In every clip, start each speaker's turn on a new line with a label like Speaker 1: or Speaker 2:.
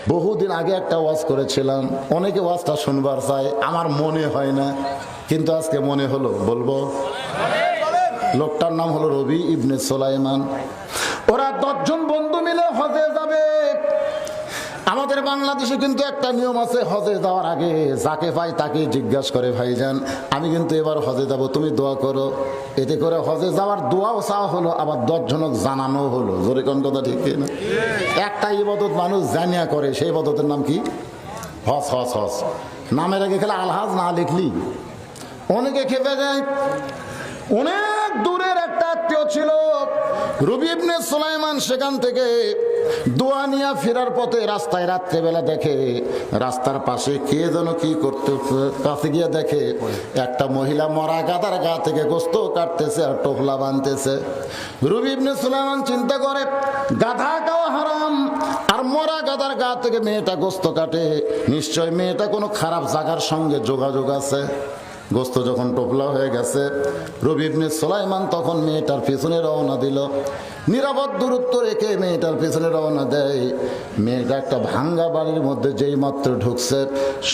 Speaker 1: বহুদিন আগে একটা ওয়াজ করেছিলাম, অনেকে ওয়াজটা শুনবার চায়, আমার মনে হয় না, কিন্তু আজকে মনে হলো বলবো। লোকটার নাম হলো রবি ইবনে সুলাইমান। ওরা 10 জন বন্ধু মিলে হজে যাবে। আমাদের বাংলাদেশে কিন্তু একটা নিয়ম আছে, হজে যাওয়ার আগে যাকে পাই তাকে জিজ্ঞাসা করে, ভাইজান আমি কিন্তু এবার হজে যাব, তুমি দোয়া করো। এতে করে হজে যাওয়ার দোয়াও চাওয়া হলো, আবার 10 জনক জানানো হলো। জোরে কোন কথা ঠিক না? একটা ইবাদত মানুষ জানিয়া করে, সেই ইবাদতের নাম কি? হজ। হজ হজ নামের আগে খেলে আলহাজ না লিখলি অনেকে খেপে যায়। অনেক দূরের একটা আত্মীয় ছিল রবি ইবনে সুলাইমান, সেখান থেকে দোয়া নিয়ে ফেরার পথে রাস্তায় রাত্রেবেলা দেখে রাস্তার পাশে কে যেন কি করতে, কাছে গিয়ে দেখে একটা মহিলা মরা গাধার গা থেকে গোস্ত কাটতেছে আর টোপলা বানতেছে। রবি ইবনে সুলাইমান চিন্তা করে, গাধা খাওয়া হারাম আর মরা গাধার গা থেকে মেয়েটা গোস্ত কাটে, নিশ্চয় মেয়েটা কোনো খারাপ জায়গার সঙ্গে যোগাযোগ আছে। গোস্ত যখন টোপলা হয়ে গেছে, রবি ইবনে সুলাইমান তখন মেয়েটার পিছনে রওনা দিল। নিরাপদ দূরত্ব রেখে মেয়েটার পিছনে রওনা দেয়। মেয়েটা একটা ভাঙ্গা বাড়ির মধ্যে যেই মাত্র ঢুকছে,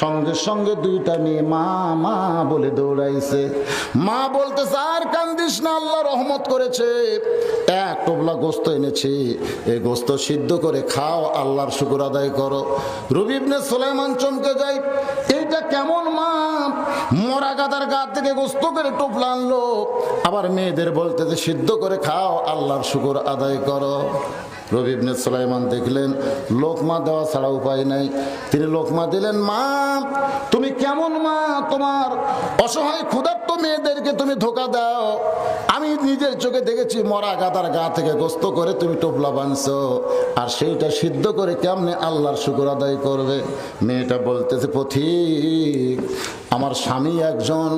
Speaker 1: সঙ্গে সঙ্গে 2টা মেয়ে মা মা বলে দৌড়াইছে। মা বলতেছে, আর কান্দিস না, আল্লাহ রহমত করেছে, এক টোপলা গোস্ত এনেছি, এই গোস্ত সিদ্ধ করে খাও, আল্লাহর শুকর আদায় করো। রবি ইবনে সুলাইমান চমকে যায়, এইটা কেমন মা? মরা গাদার গা থেকে গোস্ত করে টোপলা আনলো, আবার মেয়েদের বলতেছে সিদ্ধ করে খাও, আল্লাহর শুকর আদায় করো। রবি ইবনে সুলাইমান দেখলেন লোকমা দেওয়া ছাড়া উপায় নাই, তিনি লোকমা দিলেন। মা তুমি কেমন মা? তোমার অসহায় ক্ষুধার্ত মেয়েদেরকে তুমি ধোকা দাও। আমি নিজের চোখে দেখেছি মরা গাদার গা থেকে গোস্ত করে তুমি টোপলা বানছো, আর সেইটা সিদ্ধ করে কেমনে আল্লাহর শুকর আদায় করবে? মেয়েটা বলতেছে, পথিক আমার স্বামী একজন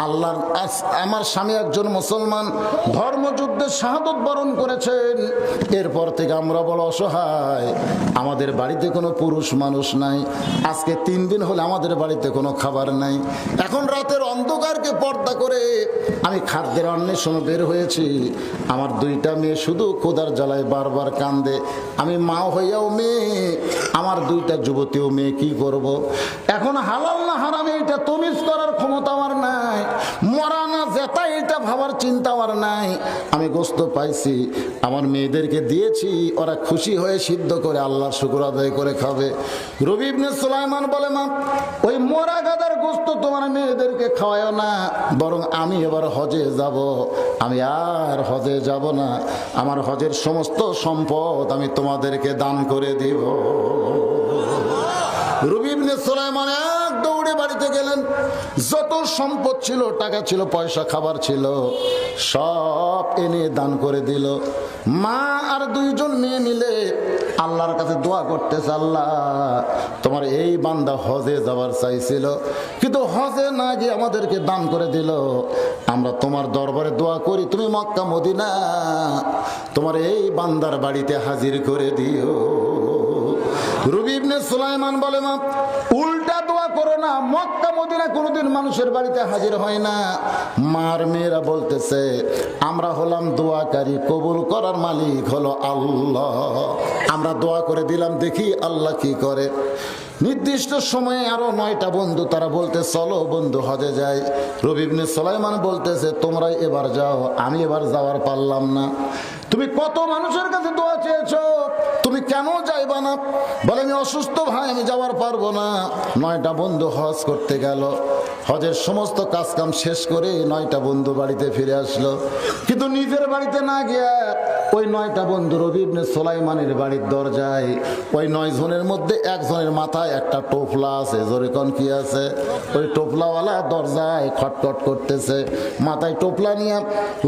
Speaker 1: আল্লাহর, আমার স্বামী একজন মুসলমান, ধর্মযুদ্ধে শাহাদত বরণ করেছেন। এরপর থেকে আমরা বড় অসহায়, আমাদের বাড়িতে কোনো পুরুষ মানুষ নাই। আজকে 3 দিন হলে আমাদের বাড়িতে কোনো খাবার নাই। এখন রাতের অন্ধকারকে পর্দা করে আমি খাদ্যের অন্বেষণে বের হয়েছি। আমার 2টা মেয়ে শুধু ক্ষুধার জ্বালায় বারবার কান্দে। আমি মা হইয়াও মেয়ে, আমার 2টা যুবতীও মেয়ে, কি করব? এখন হালাল না হারাম এটা তমিজ করার ক্ষমতা আমার নাই, মরা না জেতা এটা ভাবার চিন্তা আমার নাই। আমি গোস্ত পাইছি, আমার মেয়েদেরকে দিয়েছি, ওরা খুশি হয়ে সিদ্ধ করে আল্লাহর শুকর আদায় করে খাবে। রবি ইবনে সুলাইমান বলে, মা ওই মরা গাদার গোস্ত তোমার মেয়েদেরকে খাওয়ায় না, বরং আমি এবার হজে যাব, আমি আর হজে যাব না, আমার হজের সমস্ত সম্পদ আমি তোমাদেরকে দান করে দিব। রবি ইবনে সুলাইমান এক দৌড়ে বাড়িতে গেলেন। যত সম্পদ ছিল, টাকা ছিল, পয়সা, খাবার ছিল, সব এনে দান করে দিল। মা আর 2 জন মেয়ে মিলে আল্লাহর কাছে দোয়া করতেছে, আল্লাহ তোমার এই বান্দা হজে যাওয়ার চাইছিল, কিন্তু হজে না গিয়ে আমাদেরকে দান করে দিল। আমরা তোমার দরবারে দোয়া করি, তুমি মক্কা মদিনা তোমার এই বান্দার বাড়িতে হাজির করে দিও। রবি ইবনে সুলাইমান বলে, মা উল্টা দোয়া করো না, মক্কা মদিনা কোনোদিন মানুষের বাড়িতে হাজির হয় না। মার মেয়েরা বলতেছে, আমরা হলাম দোয়াকারী, কবুল করার মালিক হলো আল্লাহ, আমরা দোয়া করে দিলাম, দেখি আল্লাহ কি করে। নির্দিষ্ট সময়ে আরো 9টা বন্ধু, তারা বলতে চলো বন্ধু হজে যাই। রবি ইবনে সুলাইমান বলতেছে, তোমরাই এবার যাও, আমি এবার যাওয়ার পারলাম না। তুমি কত মানুষের কাছে দোয়া চেয়েছো, তুমি কেন যাইবা না? বলে, আমি অসুস্থ ভাই, আমি যাওয়ার পারবো না। 9টা বন্ধু হজ করতে গেল, হজের সমস্ত কাজ কাম শেষ করে 9টা বন্ধু বাড়িতে ফিরে আসলো, কিন্তু নিজের বাড়িতে না গিয়া ওই 9টা বন্ধু রবি ইবনে সুলাইমানের বাড়ির দরজায়, ওই 9 জনের মধ্যে 1 জনের মাথায় একটা টোপলা আছে। জোরে কোন কি আছে? ওই টোপলাওয়ালা দরজায় খটখট করতেছে, মাথায় টোপলা নিয়ে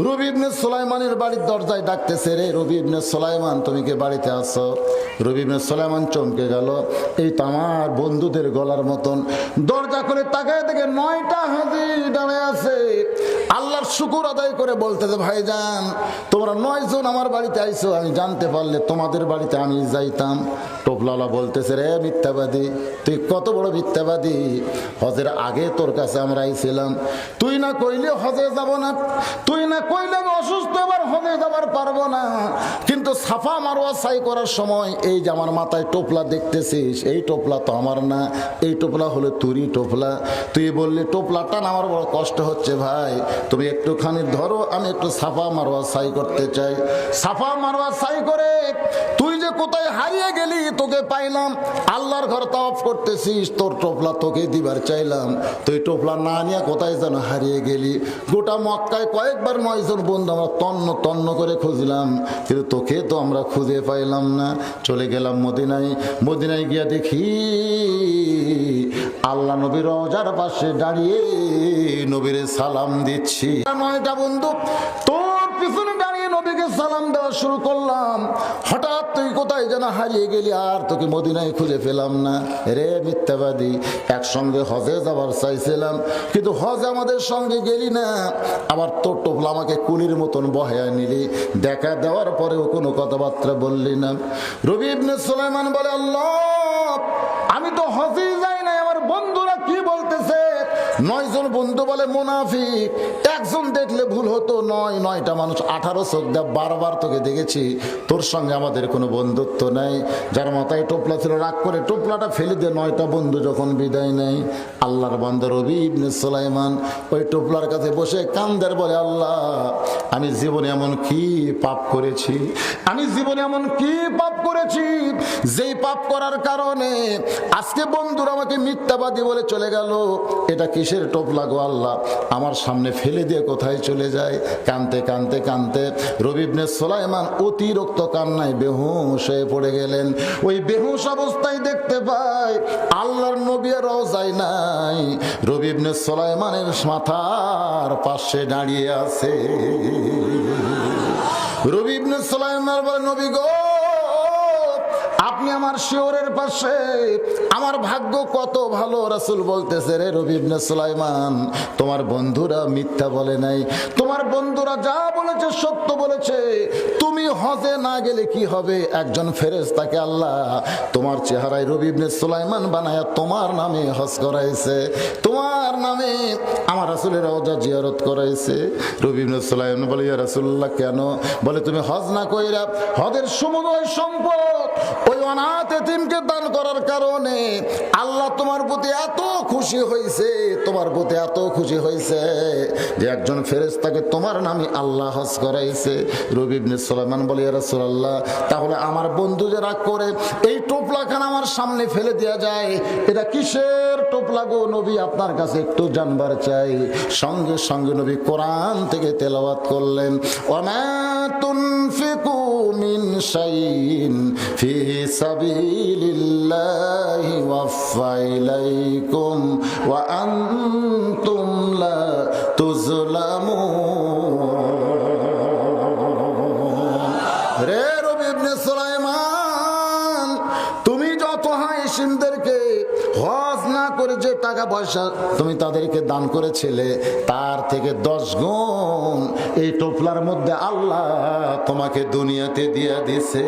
Speaker 1: রবি ইবনে সুলাইমানের বাড়ির দরজায় ডাকতেছে, রে রবি ইবনে সুলাইমান তুমি কি বাড়িতে আছো? রবি ইবনে সুলাইমান চমকে গেল, এই তো আমার বন্ধুদের গলার মতন। দরজা করে তাকায় দেখে 9টা হাজি দাঁড়ায় আছে, আল্লাহর শুকর আদায় করে বলতেছে, ভাইজান তোমরা 9 জন আমার বাড়িতে আইছো, আমি জানতে পারলে তোমাদের বাড়িতে আমি যাইতাম। টোপলাওয়ালা বলতেছে, রে মিথ্যাবাদী, তুই কত বড় মিথ্যাবাদী, হজের আগে তোর কাছে আমরা আইছিলাম, তুই না কইলে হজে যাব না, তুই না কইলে আমি অসুস্থ এবার হজে যাবার পারবো না, কিন্তু সাফা মারওয়া সাই করার সময় এই যে আমার মাথায় টোপলা দেখতেছিস, এই টোপলা তো আমার না, এই টোপলা হলো তুরি টোপলা। তুই বললি টোপলাটা না, আমার বড় কষ্ট হচ্ছে ভাই, তুমি একটুখানি ধরো, আমি একটু সাফা মারওয়া সাই করতে চাই। সাফা মারওয়া সাই করে তুই যে কোথায় হারিয়ে গেলি, তোকে পাইলাম, আল্লাহর ঘর তাওয়াফ করতেছিস, তোর টোপলা তোকে দিবার চাইলাম, তুই টোপলা না নিয়ে কোথায় যেন হারিয়ে গেলি। গোটা মক্কায় কয়েকবার 9 জন বন্ধু আমরা তন্ন তন্ন করে খুঁজলাম, কিন্তু তোকে তো আমরা খুঁজে পাইলাম না। চলে গেলাম মদিনায়, মদিনায় গিয়া দেখি আল্লাহ নবীর রওজার পাশে দাঁড়িয়ে নবীর সালাম দিচ্ছি। 9টা বন্ধু তোর পিছনে দাঁড়িয়ে নবীকে সালাম দেওয়া শুরু করলাম, হঠাৎ তুই কোথায় যেন হারিয়ে গেলি, আর তোকে মদিনায় খুঁজে পেলাম না। রে মিথ্যাবাদী, একসঙ্গে হজে যাবার চাইছিলাম, কিন্তু হজ আমাদের সঙ্গে গেলি না, আবার তোর টোপলা আমাকে কুলির মতন বহায় নিলি, দেখা দেওয়ার পরেও কোনো কথাবার্তা বললি না। রবি ইবনে সুলাইমান বলে, আল্লাহ, আমি তো হজেই যাই নাই, আমার বন্ধুরা কি বলতেছে? 9 জন বন্ধু বলে মুনাফিক, একজন দেখলে ভুল হতো, 9টা মানুষ 18 চোখ দিয়ে বারবার তোকে দেখেছি, তোর সঙ্গে আমাদের কোনো বন্ধুত্ব নাই। যার মাথায় টোপলা ছিল রাগ করে টোপলাটা ফেলে দিয়ে 9টা বন্ধু যখন বিদায় নেয়, আল্লাহর বান্দা রবি ইবনে সুলাইমান ওই টোপলার কাছে বসে কান্দের বলে, আল্লাহ, আমি জীবনে এমন কি পাপ করেছি, আমি জীবনে এমন কি পাপ করেছি, যেই পাপ করার কারণে আজকে বন্ধুরা আমাকে মিথ্যাবাদী বলে চলে গেল। এটা কিসের টোপলা গো আল্লাহ, আমার সামনে ফেলে দিয়ে কোথায় চলে যায়। কানতে কানতে কানতে রবি ইবনে সুলাইমান অতিরিক্ত কান্নায় বেহুশ হয়ে পড়ে গেলেন। ওই বেহুশ অবস্থায় দেখতে পাই আল্লাহর নবী রওজায় নাই, রবি ইবনে সুলাইমানের মাথার পাশে দাঁড়িয়ে আছে। রবি ইবনে সুলাইমান বলে, নবী গো, আপনি আমার শিওরের পাশে, আমার ভাগ্য কত ভালো। রাসূল বলতেছে, রে রবি ইবনে সুলাইমান, তোমার বন্ধুরা মিথ্যা বলে নাই, তোমার বন্ধুরা যা বলেছে সত্য বলেছে। তুমি হজে না গেলে কি হবে, একজন ফেরেশতাকে আল্লাহ তোমার চেহারায় রবি ইবনে সুলাইমান বানায়া তোমার নামে হজ করাইছে, তোমার নামে আমার রাসূলের রওজা জিয়ারত করাইছে। রবি ইবনে সুলাইমান বলে, ইয়া রাসূলুল্লাহ, কেন? বলে, তুমি হজ না কইরা হজের সমুদয় সম্পদ ওই অনাথ এতিমকে দান করার কারণে আল্লাহ তোমার প্রতি এত খুশি হয়েছে, তোমার প্রতি এত খুশি হয়েছে যে একজন ফেরেশতাকে তোমার নামে আল্লাহ হজ করাইছে। রবি ইবনে সুলাইমান বলে, ইয়া রাসূলুল্লাহ, তাহলে আমার বন্ধু যে রাগ করে এই টোপলাখানা আমার সামনে ফেলে দেওয়া যায়, এটা কিসের টোপলা গো নবী, আপনার কাছে একটু জানবার চাই। সঙ্গে সঙ্গে নবী কোরআন থেকে তেলাওয়াত করলেন, ওয়ামা তুনফিকু মিন শাইইন ফি সাবিলিল্লাহি ওয়াফা ইলাইকুম ওয়া আনতুম লা তুজলামুন। রে রবি ইবনে সুলাইমান, তুমি যত হাইসিনদেরকে হজ না করে যে টাকা পয়সা তুমি তাদেরকে দান করেছিলে, তার থেকে 10 গুণ এই টোপলার মধ্যে আল্লাহ তোমাকে দুনিয়াতে দিয়া দিছে।